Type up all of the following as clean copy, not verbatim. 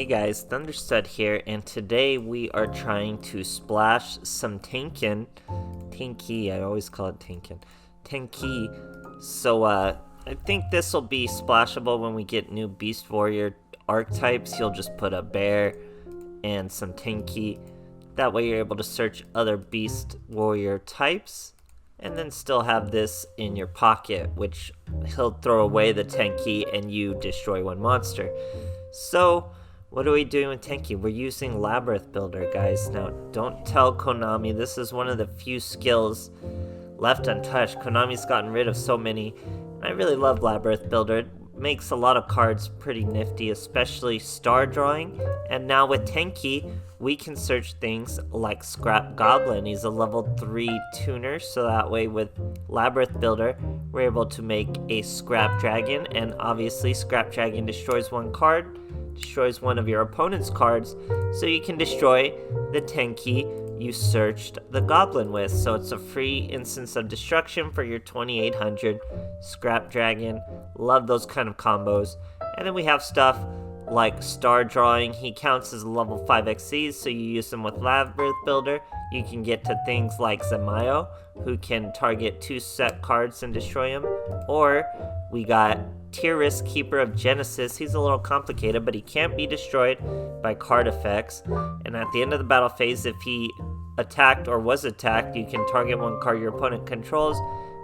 Hey guys, Thunderstud here, and today we are trying to splash some Tenki, I always call it Tenki. So I think this will be splashable when we get new Beast Warrior archetypes. You'll just put a bear and some Tenki. That way you're able to search other Beast Warrior types, and then still have this in your pocket, which he'll throw away the Tenki and you destroy one monster. So what are we doing with Tenki? We're using Labyrinth Builder, guys. Now, don't tell Konami. This is one of the few skills left untouched. Konami's gotten rid of so many. And I really love Labyrinth Builder. It makes a lot of cards pretty nifty, especially star drawing. And now with Tenki, we can search things like Scrap Goblin. He's a level 3 tuner, so that way with Labyrinth Builder, we're able to make a Scrap Dragon. And obviously, Scrap Dragon destroys one card, destroys one of your opponent's cards, so you can destroy the Tenki you searched the Goblin with. So it's a free instance of destruction for your 2800 Scrap Dragon. Love those kind of combos. And then we have stuff like Star Drawing. He counts as a level 5 XCs, so you use them with Labyrinth Builder. You can get to things like Zamayo, who can target 2 set cards and destroy them. Or we got Tyrus, Keeper of Genesis. He's a little complicated, but he can't be destroyed by card effects. And at the end of the battle phase, if he attacked or was attacked, you can target one card your opponent controls,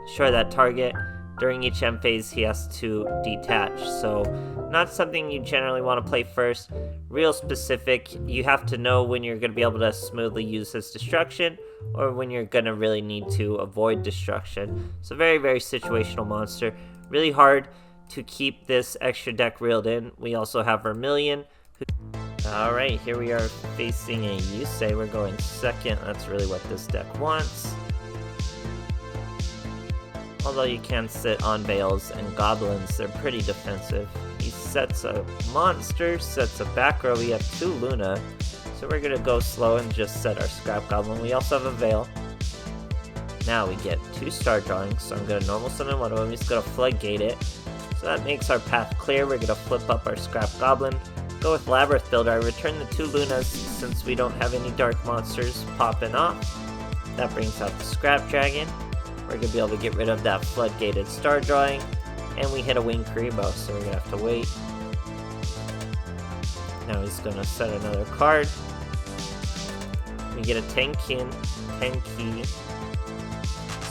destroy that target. During each end phase, he has to detach. So not something you generally want to play first. Real specific. You have to know when you're going to be able to smoothly use his destruction or when you're going to really need to avoid destruction. So very, very situational monster. Really hard to keep this extra deck reeled in. We also have Vermilion. Alright, here we are facing a Yusei. We're going second. That's really what this deck wants. Although you can sit on Veils and Goblins, they're pretty defensive. He sets a monster, sets a back row. We have 2 Luna, so we're gonna go slow and just set our Scrap Goblin. We also have a Veil. Now we get 2 Star Drawings, so I'm gonna normal summon one of them. He's gonna Floodgate it. So that makes our path clear. We're gonna flip up our Scrap Goblin. Go with Labyrinth Builder. I return the 2 Lunas since we don't have any dark monsters popping off. That brings out the Scrap Dragon. We're going to be able to get rid of that Floodgated Star Drawing. And we hit a Winged Karibo, so we're going to have to wait. Now he's going to set another card. We get a Tenki.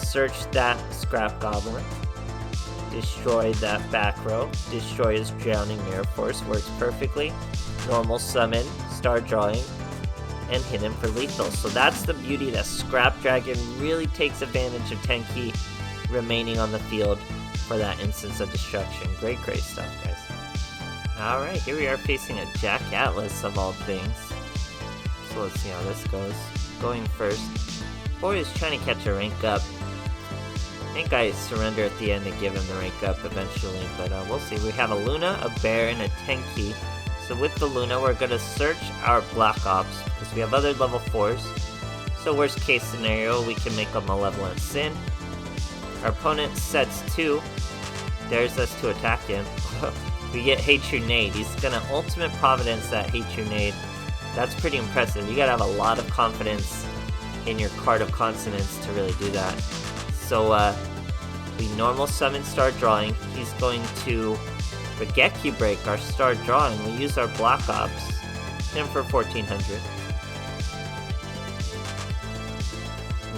Search that Scrap Goblin. Destroy that back row. Destroy his Drowning Mirror Force. Works perfectly. Normal summon. Star Drawing. And hit him for lethal. So that's the beauty that Scrap Dragon really takes advantage of Tenki remaining on the field for that instance of destruction. Great stuff, guys. Alright, here we are facing a Jack Atlas of all things. So let's see how this goes. Going first. Boy is trying to catch a rank up. I think I surrender at the end and give him the rank up eventually, but we'll see. We have a Luna, a Bear, and a Tenki. So with the Luna, we're going to search our Black Ops, because we have other level 4s. So worst case scenario, we can make a Malevolent Sin. Our opponent sets 2, dares us to attack him. We get Hate Nade. He's going to Ultimate Providence that Hate Nade. That's pretty impressive. You got to have a lot of confidence in your card of consonants to really do that. So we normal summon Star Drawing. He's going to Regeki Break our Star Drawing. We use our Black Ops. Hit him for 1400.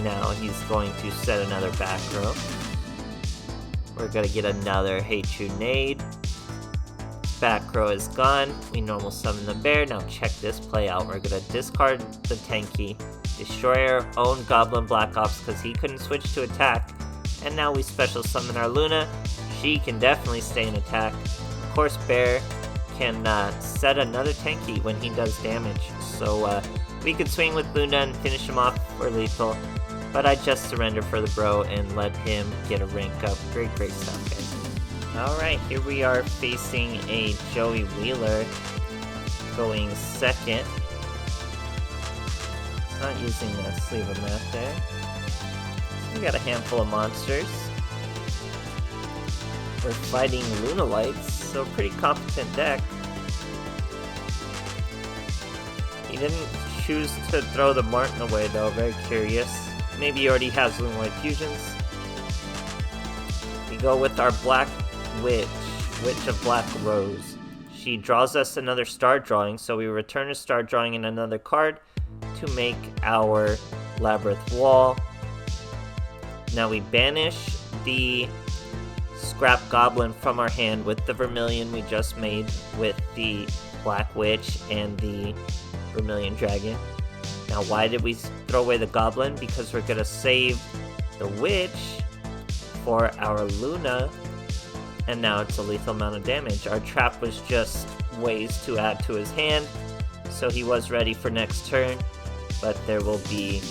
Now he's going to set another back row. We're going to get another Hate Nade. Back row is gone. We normal summon the Bear. Now check this play out. We're going to discard the Tenki. Destroy our own Goblin Black Ops because he couldn't switch to attack. And now we special summon our Luna. She can definitely stay in attack. Of course, Bear can set another Tenki when he does damage. So we could swing with Luna and finish him off for lethal. But I just surrender for the bro and let him get a rank up. Great stuff, guys. Alright, here we are facing a Joey Wheeler. Going second. Not using the sleeve of map there. We got a handful of monsters. We're fighting Lunalights, so pretty competent deck. didn't choose to throw the Martin away though, very curious. Maybe he already has Moonlight Fusions. We go with our Black Witch, Witch of Black Rose. She draws us another star drawing, so we return a star drawing and another card to make our Labyrinth Wall. Now we banish the Scrap Goblin from our hand with the Vermilion we just made with the Black Witch and the Vermilion Dragon. Now why did we throw away the Goblin? Because we're gonna save the Witch for our Luna, and now it's a lethal amount of damage. Our trap was just ways to add to his hand, so he was ready for next turn, but there will be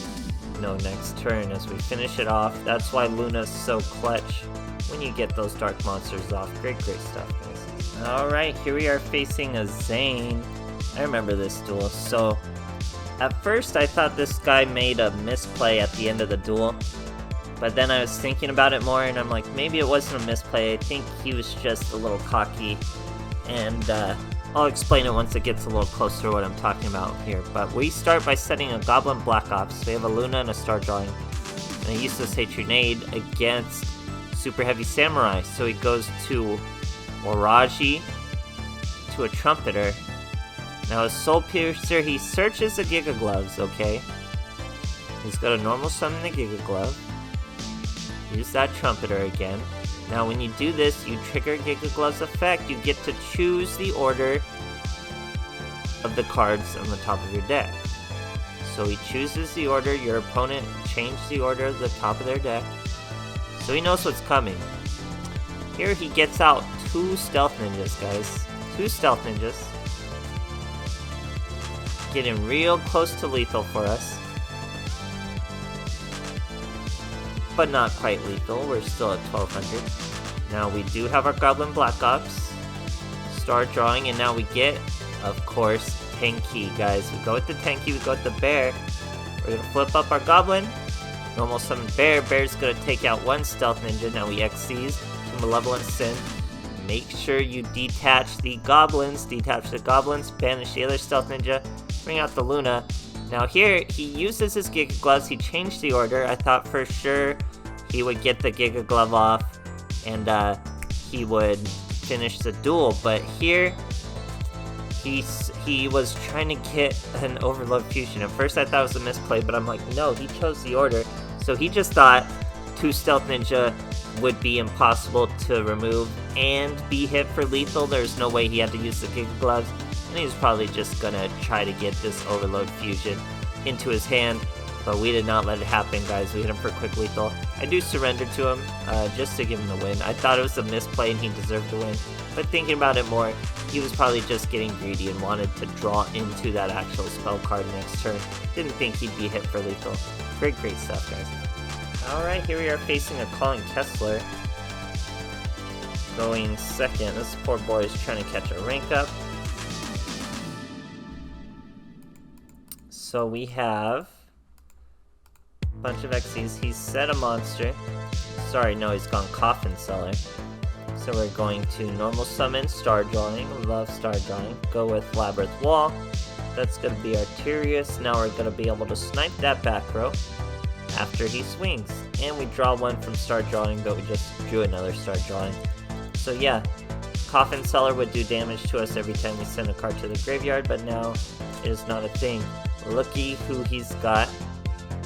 no next turn as we finish it off. That's why Luna's so clutch when you get those dark monsters off. Great stuff, guys. Alright, here we are facing a Zayn. I remember this duel. So, at first I thought this guy made a misplay at the end of the duel, but then I was thinking about it more and I'm like, maybe it wasn't a misplay. I think he was just a little cocky, and I'll explain it once it gets a little closer to what I'm talking about here. But we start by setting a Goblin Black Ops. We have a Luna and a Star Drawing, and a useless Hatronade against Super Heavy Samurai. So he goes to Waraji, to a Trumpeter. Now his Soul Piercer, he searches the Giga Gloves, okay? He's got a normal summon the Giga Glove. Use that Trumpeter again. Now when you do this, you trigger Giga Glove's effect. You get to choose the order of the cards on the top of your deck. So he chooses the order, your opponent changed the order of the top of their deck. So he knows what's coming. Here he gets out 2 Stealth Ninjas, guys. 2 Stealth Ninjas. Getting real close to lethal for us. But not quite lethal, we're still at 1200. Now we do have our Goblin Black Ops. Star Drawing, and now we get, of course, Tenki, guys. We go with the Tenki, we go with the Bear. We're gonna flip up our Goblin. Normal summon Bear. Bear's gonna take out 1 Stealth Ninja. Now we X these to Malevolent Sin. Make sure you detach the Goblins. Detach the Goblins. Banish the other Stealth Ninja. Bring out the Luna. Now here, he uses his Giga Gloves. He changed the order. I thought for sure he would get the Giga Glove off and he would finish the duel. But here, he was trying to get an Overload Fusion. At first I thought it was a misplay, but I'm like, no, he chose the order. So he just thought 2 Stealth Ninja would be impossible to remove and be hit for lethal. There's no way he had to use the Giga Gloves, and he was probably just gonna try to get this Overload Fusion into his hand, but we did not let it happen, guys. We hit him for quick lethal. I do surrender to him just to give him the win. I thought it was a misplay and he deserved to win, but thinking about it more, he was probably just getting greedy and wanted to draw into that actual spell card next turn. Didn't think he'd be hit for lethal. Great stuff, guys. Alright, here we are facing a Calling Kessler. Going second. This poor boy is trying to catch a rank up. So we have a bunch of XCs. He's set a monster. Sorry, no, he's gone Coffin Seller. So we're going to normal summon Star Drawing. Love Star Drawing. Go with Labyrinth Wall. That's going to be Arterius. Now we're going to be able to snipe that back row after he swings. And we draw 1 from Star Drawing, but we just drew another Star Drawing. So yeah, Coffin Seller would do damage to us every time we send a card to the graveyard, but now it is not a thing. Looky who he's got.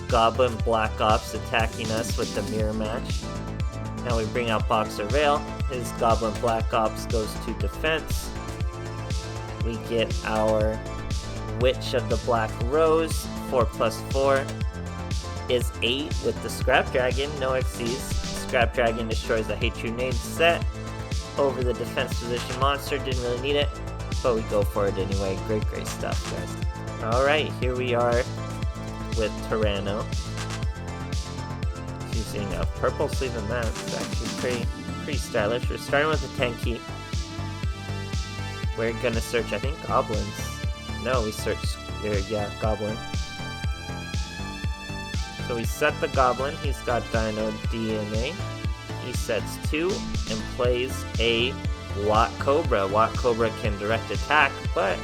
Goblin Black Ops attacking us with the Mirror Match. Now we bring out Boxer Veil. His Goblin Black Ops goes to defense. We get our Witch of the Black Rose. 4+4 is 8 with the Scrap Dragon. No XCs. Scrap Dragon destroys a Hatronade set over the defense position monster. Didn't really need it, but we go for it anyway. Great stuff, guys. Alright, here we are with Tarano. Using a purple sleeve and mat. It's actually pretty stylish. We're starting with a Tenki. We're gonna search, I think, Goblins. No, we searched, yeah, Goblin. So we set the Goblin. He's got Dino DNA. He sets 2 and plays a Watt Cobra. Watt Cobra can direct attack, but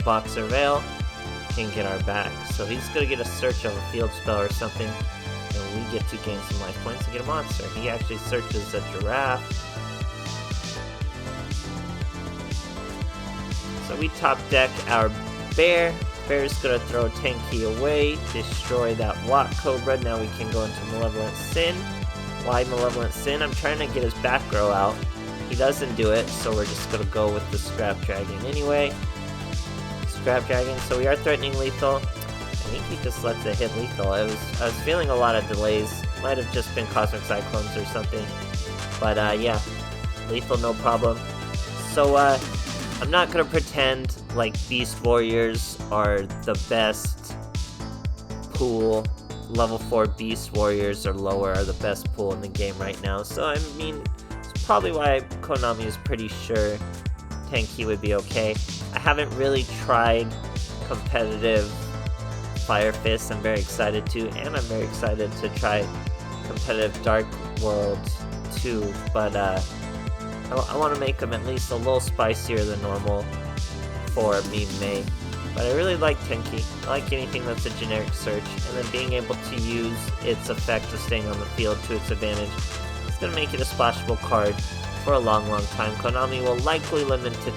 Boxer Veil can get our back. So he's gonna get a search of a field spell or something, and we get to gain some life points and get a monster. He actually searches a giraffe. So we top deck our bear. Bear's gonna throw Tenki away, destroy that Watt Cobra. Now we can go into Malevolent Sin. Why Malevolent Sin? I'm trying to get his back row out. He doesn't do it, so we're just gonna go with the Scrap Dragon anyway. Scrap Dragon, so we are threatening lethal. I think he just lets it hit lethal. I was feeling a lot of delays. Might have just been Cosmic Cyclones or something. But yeah, lethal no problem. So I'm not gonna pretend like Beast Warriors are the best pool. Level 4 Beast Warriors or lower are the best pool in the game right now. So I mean, it's probably why Konami is pretty sure Tenki would be okay. I haven't really tried competitive Fire Fist. I'm very excited to, and I'm very excited to try competitive Dark Worlds too. But I want to make them at least a little spicier than normal for Meme May. But I really like Tenki. I like anything that's a generic search, and then being able to use its effect of staying on the field to its advantage. It's going to make it a splashable card for a long time. Konami will likely limit it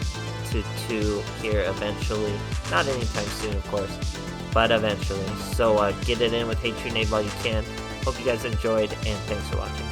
to 2 here eventually. Not anytime soon, of course, but eventually. So get it in with Hate True Nade while you can. Hope you guys enjoyed, and thanks for watching.